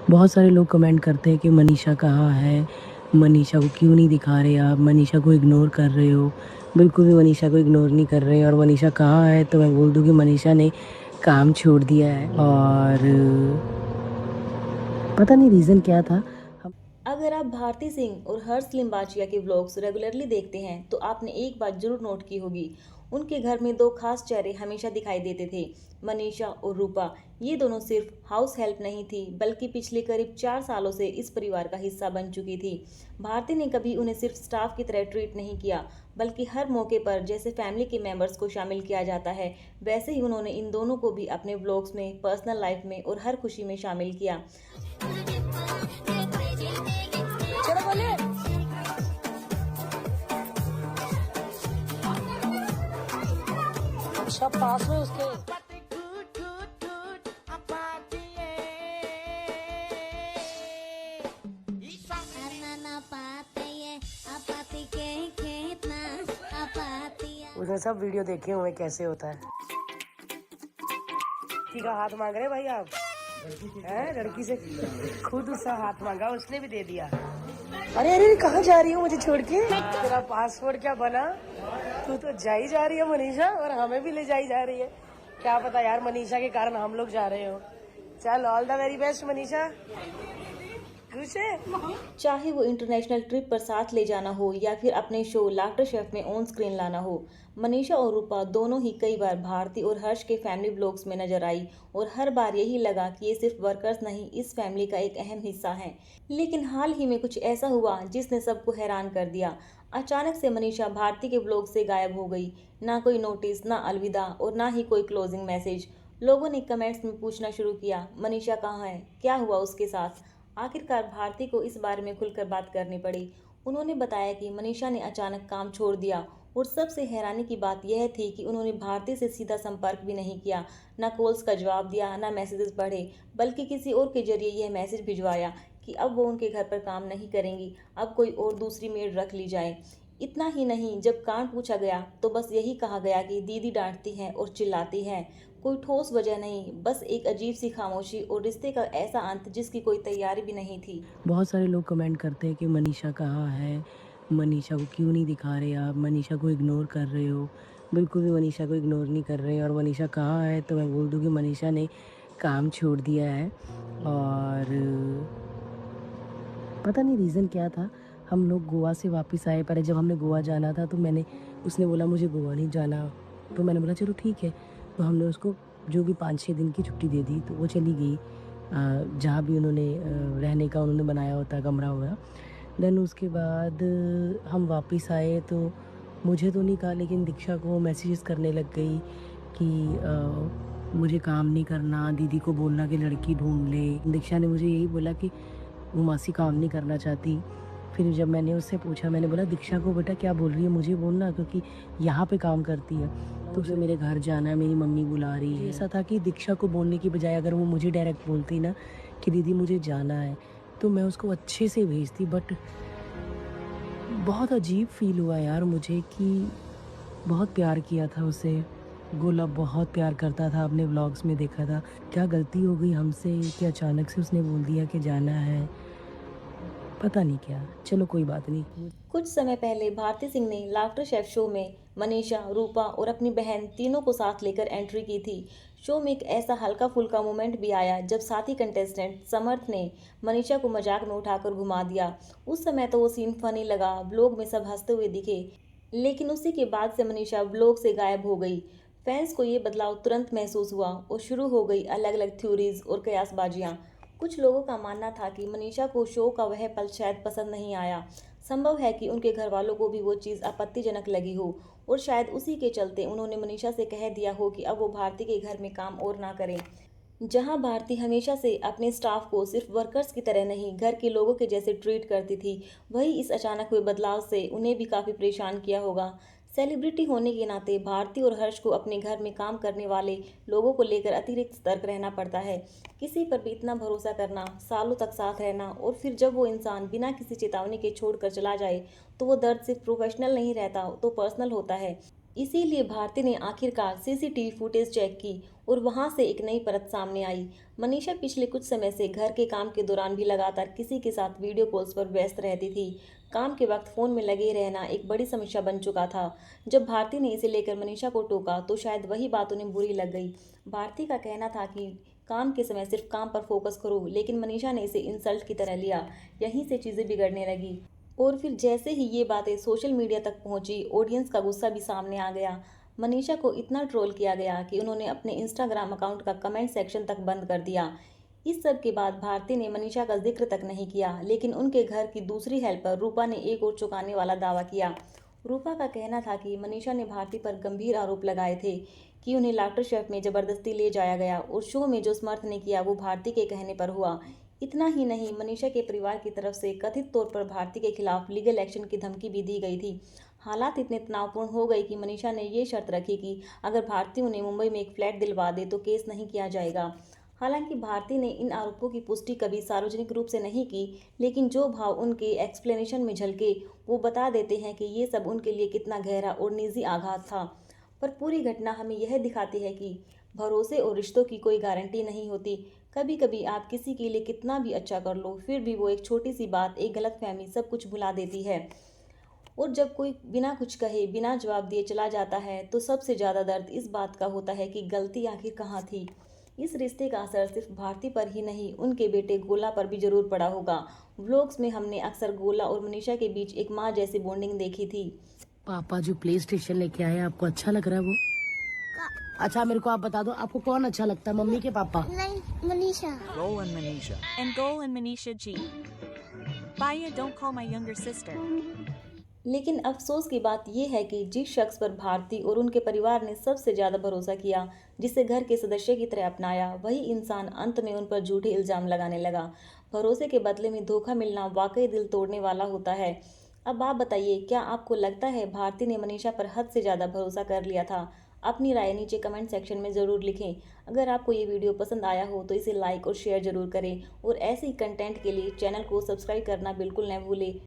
बहुत सारे लोग कमेंट करते हैं कि मनीषा कहाँ है, मनीषा को क्यों नहीं दिखा रहे आप, मनीषा को इग्नोर कर रहे हो। बिल्कुल भी मनीषा को इग्नोर नहीं कर रहे। और मनीषा कहाँ है तो मैं बोल दूँ कि मनीषा ने काम छोड़ दिया है और पता नहीं रीज़न क्या था। अगर आप भारती सिंह और हर्ष लिम्बाचिया के व्लॉग्स रेगुलरली देखते हैं तो आपने एक बात जरूर नोट की होगी। उनके घर में दो खास चेहरे हमेशा दिखाई देते थे, मनीषा और रूपा। ये दोनों सिर्फ हाउस हेल्प नहीं थी बल्कि पिछले करीब 4 सालों से इस परिवार का हिस्सा बन चुकी थी। भारती ने कभी उन्हें सिर्फ स्टाफ की तरह ट्रीट नहीं किया बल्कि हर मौके पर जैसे फैमिली के मेंबर्स को शामिल किया जाता है वैसे ही उन्होंने इन दोनों को भी अपने व्लॉग्स में, पर्सनल लाइफ में और हर खुशी में शामिल किया। चलो बोले। सब पास में उसके। उसने सब वीडियो देखे हुए कैसे होता है। लड़की का हाथ मांग रहे भाई आप हैं? लड़की से खुद उसका हाथ मांगा, उसने भी दे दिया। अरे अरे कहाँ जा रही हो मुझे छोड़ के? तेरा पासपोर्ट क्या बना? तू तो जा ही जा रही है मनीषा, और हमें भी ले जाई जा रही है। क्या पता यार, मनीषा के कारण हम लोग जा रहे हो। चल, all the very best Manisha. खुश है? चाहे वो इंटरनेशनल ट्रिप पर साथ ले जाना हो या फिर अपने शो लाफ्टर शेफ में ऑन स्क्रीन लाना हो, मनीषा और रूपा दोनों ही कई बार भारती और हर्ष के फैमिली ब्लॉग्स में नजर आई और हर बार यही लगा कि ये सिर्फ वर्कर्स नहीं, इस फैमिली का एक अहम हिस्सा हैं। लेकिन हाल ही में कुछ ऐसा हुआ जिसने सबको हैरान कर दिया। अचानक से मनीषा भारती के ब्लॉग से गायब हो गई। ना कोई नोटिस, ना अलविदा और ना ही कोई क्लोजिंग मैसेज। लोगों ने कमेंट्स में पूछना शुरू किया, मनीषा कहाँ है, क्या हुआ उसके साथ। आखिरकार भारती को इस बारे में खुलकर बात करनी पड़ी। उन्होंने बताया कि मनीषा ने अचानक काम छोड़ दिया और सबसे हैरानी की बात यह थी कि उन्होंने भारती से सीधा संपर्क भी नहीं किया, ना कॉल्स का जवाब दिया, ना मैसेजेस पढ़े, बल्कि किसी और के जरिए यह मैसेज भिजवाया कि अब वो उनके घर पर काम नहीं करेंगी, अब कोई और दूसरी मेड रख ली जाए। इतना ही नहीं, जब कारण पूछा गया तो बस यही कहा गया कि दीदी डांटती हैं और चिल्लाती हैं। कोई ठोस वजह नहीं, बस एक अजीब सी खामोशी और रिश्ते का ऐसा अंत जिसकी कोई तैयारी भी नहीं थी। बहुत सारे लोग कमेंट करते हैं कि मनीषा कहाँ है, मनीषा को क्यों नहीं दिखा रहे आप, मनीषा को इग्नोर कर रहे हो। बिल्कुल भी मनीषा को इग्नोर नहीं कर रहे। और मनीषा कहाँ है तो मैं बोल दूँ कि मनीषा ने काम छोड़ दिया है और पता नहीं रीज़न क्या था। हम लोग गोवा से वापस आए, पर जब हमने गोवा जाना था तो उसने बोला मुझे गोवा नहीं जाना, तो मैंने बोला चलो ठीक है। तो हमने उसको जो भी 5-6 दिन की छुट्टी दे दी, तो वो चली गई जहाँ भी उन्होंने रहने का उन्होंने बनाया होता कमरा वगैरह। देन उसके बाद हम वापस आए तो मुझे तो नहीं कहा, लेकिन दीक्षा को मैसेजेस करने लग गई कि मुझे काम नहीं करना, दीदी को बोलना कि लड़की ढूंढ ले। दीक्षा ने मुझे यही बोला कि वो मासी काम नहीं करना चाहती। फिर जब मैंने उससे पूछा, मैंने बोला दीक्षा को बेटा क्या बोल रही है, मुझे बोलना, क्योंकि यहाँ पे काम करती है, तो उसे मेरे घर जाना है, मेरी मम्मी बुला रही है। ऐसा था कि दीक्षा को बोलने की बजाय अगर वो मुझे डायरेक्ट बोलती ना कि दीदी मुझे जाना है, तो मैं उसको अच्छे से भेजती। बट बहुत अजीब फील हुआ यार मुझे कि बहुत प्यार किया था उसे। गोला बहुत प्यार करता था, अपने व्लॉग्स में देखा था। क्या गलती हो गई हमसे कि अचानक से उसने बोल दिया कि जाना है, पता नहीं क्या। चलो कोई बात नहीं। कुछ समय पहले भारती सिंह ने लाफ्टर शेफ शो में मनीषा, रूपा और अपनी बहन तीनों को साथ लेकर एंट्री की थी। शो में एक ऐसा हल्का फुल्का मोमेंट भी आया जब साथी कंटेस्टेंट समर्थ ने मनीषा को मजाक में उठाकर घुमा दिया। उस समय तो वो सीन फनी लगा, व्लॉग में सब हंसते हुए दिखे। लेकिन उसी के बाद से मनीषा व्लॉग से गायब हो गई। फैंस को ये बदलाव तुरंत महसूस हुआ और शुरू हो गई अलग अलग थ्योरीज और कयासबाजियां। कुछ लोगों का मानना था कि मनीषा को शो का वह पल शायद पसंद नहीं आया। संभव है कि उनके घर वालों को भी वो चीज़ आपत्तिजनक लगी हो और शायद उसी के चलते उन्होंने मनीषा से कह दिया हो कि अब वो भारती के घर में काम और ना करें। जहां भारती हमेशा से अपने स्टाफ को सिर्फ वर्कर्स की तरह नहीं, घर के लोगों के जैसे ट्रीट करती थी, वही इस अचानक हुए बदलाव से उन्हें भी काफ़ी परेशान किया होगा। सेलिब्रिटी होने के नाते भारती और हर्ष को अपने घर में काम करने वाले लोगों को लेकर अतिरिक्त सतर्क रहना पड़ता है। किसी पर भी इतना भरोसा करना, सालों तक साथ रहना और फिर जब वो इंसान बिना किसी चेतावनी के छोड़कर चला जाए तो वो दर्द सिर्फ प्रोफेशनल नहीं रहता, तो पर्सनल होता है। इसीलिए भारती ने आखिरकार सीसीटीवी फुटेज चेक की और वहां से एक नई परत सामने आई। मनीषा पिछले कुछ समय से घर के काम के दौरान भी लगातार किसी के साथ वीडियो कॉल्स पर व्यस्त रहती थी। काम के वक्त फोन में लगे रहना एक बड़ी समस्या बन चुका था। जब भारती ने इसे लेकर मनीषा को टोका तो शायद वही बात उन्हें बुरी लग गई। भारती का कहना था कि काम के समय सिर्फ काम पर फोकस करो, लेकिन मनीषा ने इसे इंसल्ट की तरह लिया। यहीं से चीजें बिगड़ने लगी। और फिर जैसे ही ये बातें सोशल मीडिया तक पहुंची, ऑडियंस का गुस्सा भी सामने आ गया। मनीषा को इतना ट्रोल किया गया कि उन्होंने अपने इंस्टाग्राम अकाउंट का कमेंट सेक्शन तक बंद कर दिया। इस सब के बाद भारती ने मनीषा का जिक्र तक नहीं किया, लेकिन उनके घर की दूसरी हेल्पर रूपा ने एक और चौंकाने वाला दावा किया। रूपा का कहना था कि मनीषा ने भारती पर गंभीर आरोप लगाए थे कि उन्हें लाफ्टर शेफ में जबरदस्ती ले जाया गया और शो में जो समर्थ ने किया वो भारती के कहने पर हुआ। इतना ही नहीं, मनीषा के परिवार की तरफ से कथित तौर पर भारती के खिलाफ लीगल एक्शन की धमकी भी दी गई थी। हालात इतने तनावपूर्ण हो गए कि मनीषा ने ये शर्त रखी कि अगर भारती उन्हें मुंबई में एक फ्लैट दिलवा दे तो केस नहीं किया जाएगा। हालांकि भारती ने इन आरोपों की पुष्टि कभी सार्वजनिक रूप से नहीं की, लेकिन जो भाव उनके एक्सप्लेनेशन में झलके वो बता देते हैं कि ये सब उनके लिए कितना गहरा और निजी आघात था। पर पूरी घटना हमें यह दिखाती है कि भरोसे और रिश्तों की कोई गारंटी नहीं होती। कभी कभी आप किसी के लिए कितना भी अच्छा कर लो, फिर भी वो एक छोटी सी बात, एक गलतफहमी सब कुछ भुला देती है। और जब कोई बिना कुछ कहे, बिना जवाब दिए चला जाता है, तो सबसे ज़्यादा दर्द इस बात का होता है कि गलती आखिर कहाँ थी। इस रिश्ते का असर सिर्फ भारती पर ही नहीं, उनके बेटे गोला पर भी जरूर पड़ा होगा। व्लॉग्स में हमने अक्सर गोला और मनीषा के बीच एक माँ जैसी बॉन्डिंग देखी थी। पापा जो प्ले स्टेशन लेके आए, आपको अच्छा लग रहा है वो? अच्छा मेरे को आप बता दो, आपको कौन अच्छा लगता है, मम्मी के पापा? नहीं, Manisha. Goal and Manisha. And Goal and Manisha G. Baya, don't call my younger sister. लेकिन अफसोस की बात यह है कि जिस शख्स पर भारती और उनके परिवार ने सबसे ज़्यादा भरोसा किया, जिसे घर के सदस्य की तरह अपनाया, वही इंसान अंत में उन पर झूठे इल्ज़ाम लगाने लगा। भरोसे के बदले में धोखा मिलना वाकई दिल तोड़ने वाला होता है। अब आप बताइए, क्या आपको लगता है भारती ने मनीषा पर हद से ज़्यादा भरोसा कर लिया था? अपनी राय नीचे कमेंट सेक्शन में ज़रूर लिखें। अगर आपको ये वीडियो पसंद आया हो तो इसे लाइक और शेयर ज़रूर करें, और ऐसे ही कंटेंट के लिए चैनल को सब्सक्राइब करना बिल्कुल न भूलें।